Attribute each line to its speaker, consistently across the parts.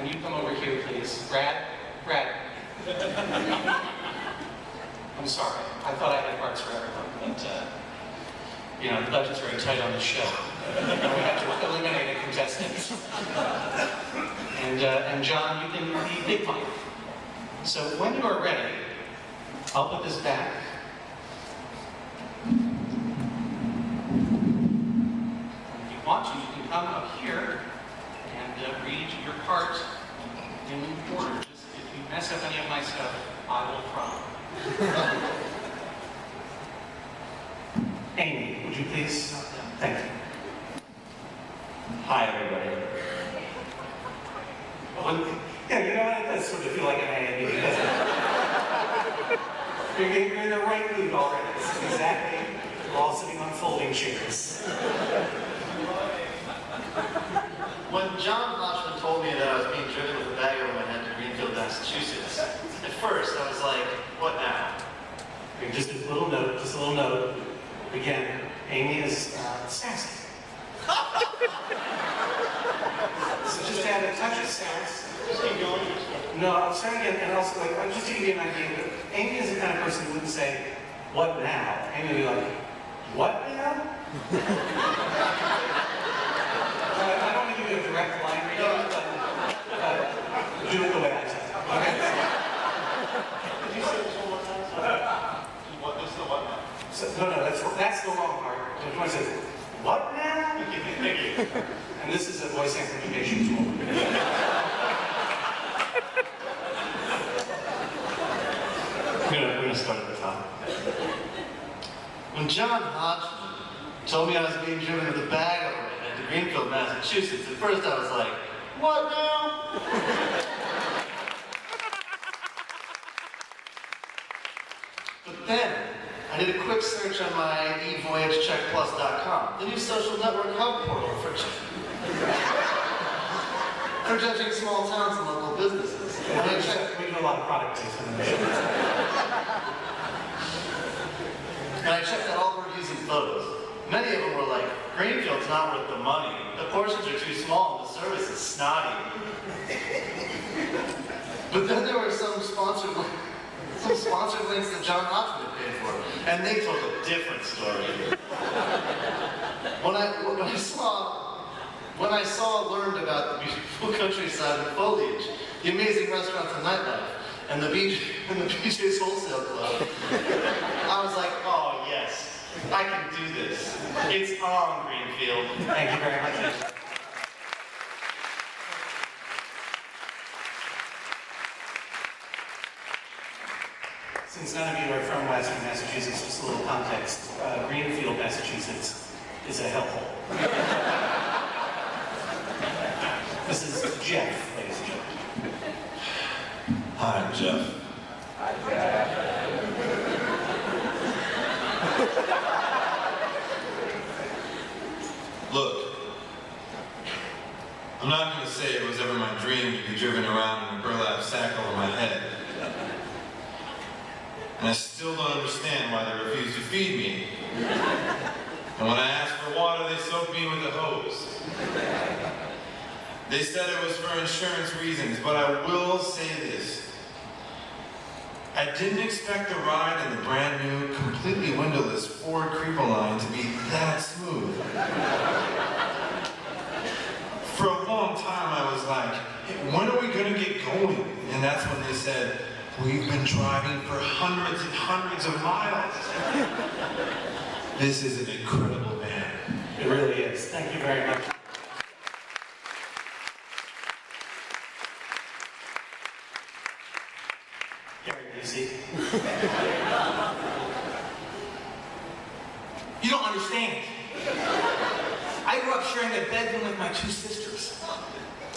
Speaker 1: can you come over here, please? Brad? I'm sorry. I thought I had parts for everyone, but, you know, the budget's very tight on the show. We have to eliminate a contestant. And John, you can be Big Mike. So when you are ready, I'll put this back. If you want to, you can come up here and read your part in order. Just if you mess up any of my stuff, I will frown. Amy, would you please? Thank you.
Speaker 2: Hi, everybody.
Speaker 1: Well, yeah, you know what? It does sort of feel like an A&E, doesn't it? You're in the right mood already. This is exactly, we're all sitting on folding chairs.
Speaker 2: When John Hodgman told me that I was being driven with a bag over my head to Greenfield, Massachusetts, at first I was like, what now?
Speaker 1: Okay, just a little note. Again, Amy is sassy. So just add a touch of sass.
Speaker 2: Just keep going.
Speaker 1: No, I'm sorry again, and also, like, I'm just to give you an idea, but Amy is the kind of person who wouldn't say, what now? Amy would be like, what now? I don't want to give you a direct line reading, but do it the way I said it, okay?
Speaker 2: Did you say this one more time? What? This is the what now?
Speaker 1: So, no, that's the wrong part. So if you want to say, what now?
Speaker 2: Thank you.
Speaker 1: And this is a voice amplification tool. We're gonna start at the top.
Speaker 2: When John Hodgman told me I was being driven with a bag over my head to Greenfield, Massachusetts, at first I was like, what now? But then, I did a quick search on my evoyagecheckplus.com, the new social network hub portal for judging small towns and local businesses.
Speaker 1: We do a lot of product placement in the show.
Speaker 2: And I checked out all the reviews and photos. Many of them were like, Greenfield's not worth the money. The portions are too small and the service is snotty. But then there were some sponsored links that John Hodgman paid for, and they told a different story. When I learned about the beautiful countryside and foliage, the amazing restaurants and nightlife, and the BJ's Wholesale Club, I was like, oh yes, I can do this. It's on, Greenfield.
Speaker 1: Thank you very much. Since none of you are from Western Massachusetts, just a little context. Greenfield, Massachusetts is a hellhole. This is Jeff, ladies and gentlemen.
Speaker 3: Hi, I'm Jeff. Look, I'm not going to say it was ever my dream to be driven around in a burlap sack over my head. And I still don't understand why they refuse to feed me. And when I asked for water, they soaked me with a hose. They said it was for insurance reasons, but I will say this. I didn't expect the ride in the brand new, completely windowless Ford Creepoline to be that smooth. For a long time I was like, hey, when are we gonna get going? And that's when they said, we've been driving for hundreds and hundreds of miles. This is an incredible van.
Speaker 1: It really is. Thank you very much. Gary Busey.
Speaker 4: You don't understand. I grew up sharing a bedroom with my two sisters.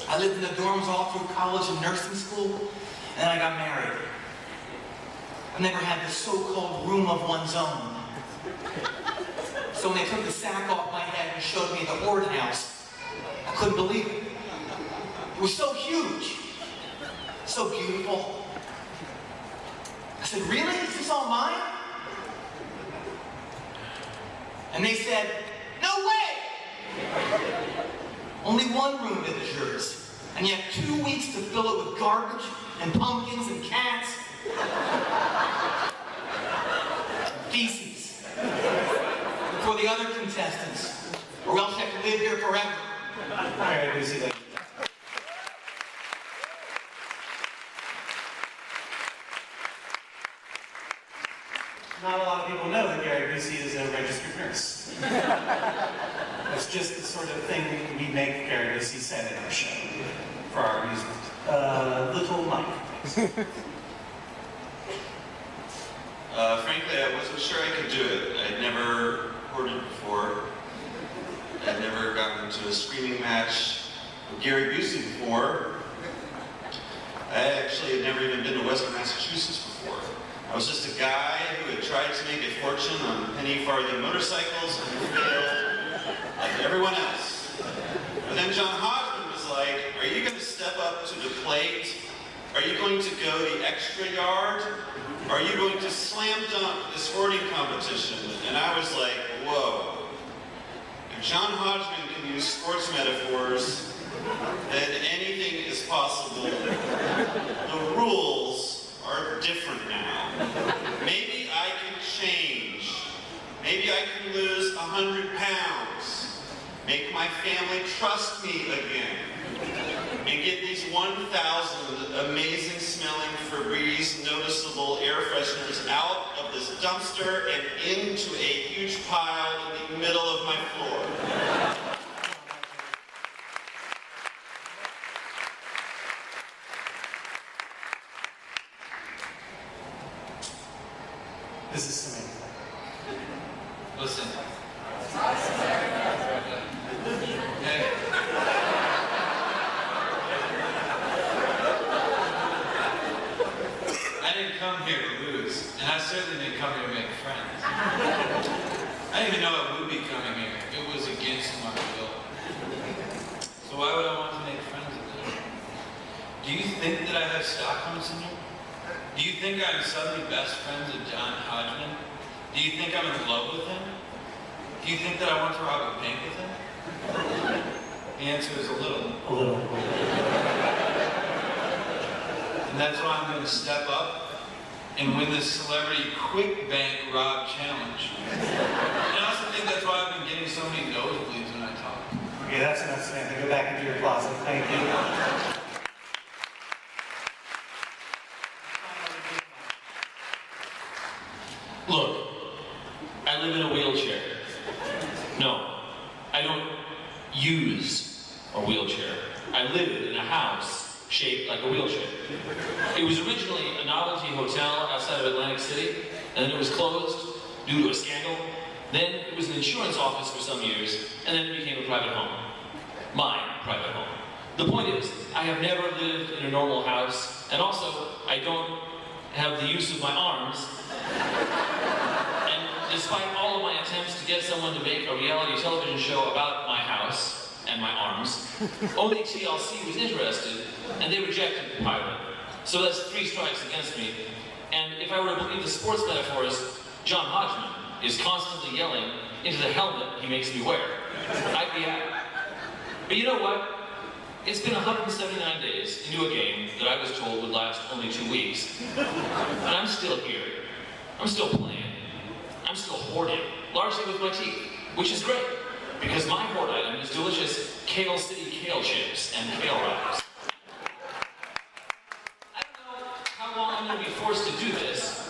Speaker 4: I lived in the dorms all through college and nursing school, and then I got married. I never had this so-called room of one's own. So when they took the sack off my head and showed me the hoard house, I couldn't believe it. It was so huge, so beautiful. I said, really? Is this all mine? And they said, no way! Only one room that is yours, and you have 2 weeks to fill it with garbage and pumpkins and cats. Feces. For the other contestants, or else you have to live here forever.
Speaker 1: Gary Busey, ladies. Not a lot of people know that Gary Busey is a registered nurse. That's just the sort of thing we make Gary Busey say in our show for our amusement. Little Mike.
Speaker 5: Frankly, I wasn't sure I could do it. I'd never hoarded before. I'd never gotten into a screaming match with Gary Busey before. I actually had never even been to Western Massachusetts before. I was just a guy who had tried to make a fortune on penny farthing motorcycles and failed like everyone else. But then John Hodgman was like, are you going to step up to the plate? Are you going to go the extra yard? Are you going to slam dunk this hoarding competition? And I was like, whoa. If John Hodgman can use sports metaphors, then anything is possible. The rules are different now. Maybe I can change. Maybe I can lose 100 pounds. Make my family trust me again. And get these 1,000 amazing smelling Febreze noticeable air fresheners out of this dumpster and into a huge pile in the middle of my floor.
Speaker 1: This is Samantha.
Speaker 4: Listen.
Speaker 3: Hey. I didn't come here to lose, and I certainly didn't come here to make friends. I didn't even know I would be coming here. It was against my will. So why would I want to make friends with you? Do you think that I have Stockholm syndrome? Do you think I'm suddenly best friends with John Hodgman? Do you think I'm in love with him? Do you think that I want to rob a bank with him? The answer is a little.
Speaker 1: A little.
Speaker 3: And that's why I'm going to step up and win this celebrity quick bank rob challenge. And I also think that's why I've been getting so many nosebleeds when I talk.
Speaker 1: Okay, that's enough, Samantha. Go back into your closet. Thank you.
Speaker 6: Look, I live in a wheelchair. No, I don't use a wheelchair. I live in a house shaped like a wheelchair. It was originally a novelty hotel outside of Atlantic City, and then it was closed due to a scandal. Then it was an insurance office for some years, and then it became a private home. My private home. The point is, I have never lived in a normal house, and also, I don't have the use of my arms. And despite all of my attempts to get someone to make a reality television show about my house and my arms, only TLC was interested, and they rejected the pilot. So that's 3 strikes against me. And if I were to believe the sports metaphors, John Hodgman is constantly yelling into the helmet he makes me wear. I'd be out. But you know what? It's been 179 days into a game that I was told would last only 2 weeks. And I'm still here. I'm still playing. I'm still hoarding, largely with my teeth, which is great, because my hoard item is delicious Kale City kale chips and kale wraps. I don't know how long I'm going to be forced to do this.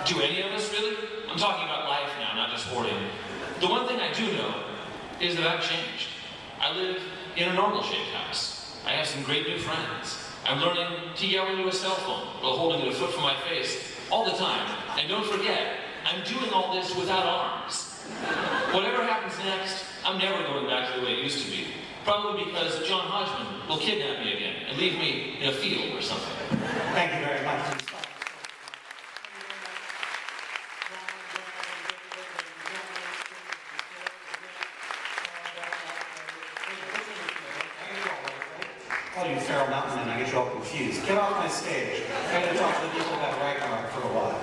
Speaker 6: Do any of us really? I'm talking about life now, not just hoarding. The one thing I do know is that I've changed. I live in a normal-shaped house. I have some great new friends. I'm learning to yell into a cell phone while holding it a foot from my face all the time. And don't forget, I'm doing all this without arms. Whatever happens next, I'm never going back to the way it used to be. Probably because John Hodgman will kidnap me again and leave me in a field or something.
Speaker 1: Thank you very much. All you feral mountain men, I get you all confused. Get off my stage. I'm going to talk to the people about Ragnarok for a while.